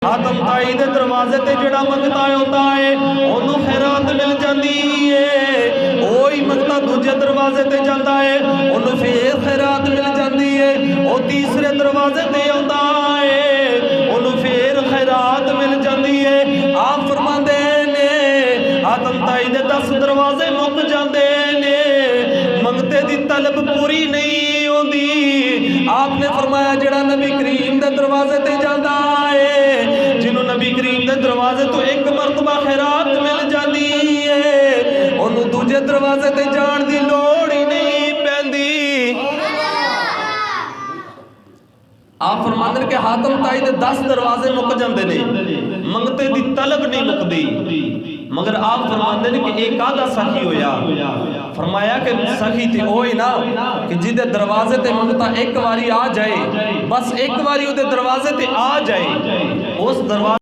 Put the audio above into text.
हातम ताई दे दरवाजे ते जिहड़ा मंगता होता है ओनू खैरात मिल जाती है। ओही मंगता दूजे दरवाजे ते जाता है ओनू फिर खैरात मिल जाती है। ओ तीसरे दरवाजे ते आता है ओनू फिर खैरात मिल जाती है। आप फरमाते ने हातम ताई दे 10 दरवाजे मुक जाते ने, मंगते दी तलब पूरी नहीं होती। आपने फरमाया जिहड़ा नबी करीम दे दरवाजे ते जाता है, जिन्हों नबी करीम दे दरवाजे तो एक मरतबा खैरात मिल जाती है, उन्होंने दूजे दरवाजे ते जान दी लोड़ ही नहीं पैंदी। आप फरमाते के हातम ताई दे 10 दरवाजे मुक जाते ने, मंगते दी तलब नहीं मुकदी। मगर आप फरमाते ने कि एक आधा सखी होया, फरमाया कि सखी ते ओही ना कि जिदे दरवाजे ते मंगता एक बारी आ जाए, बस एक बारी उदे दरवाजे ते आ जाए, उस दरवाजे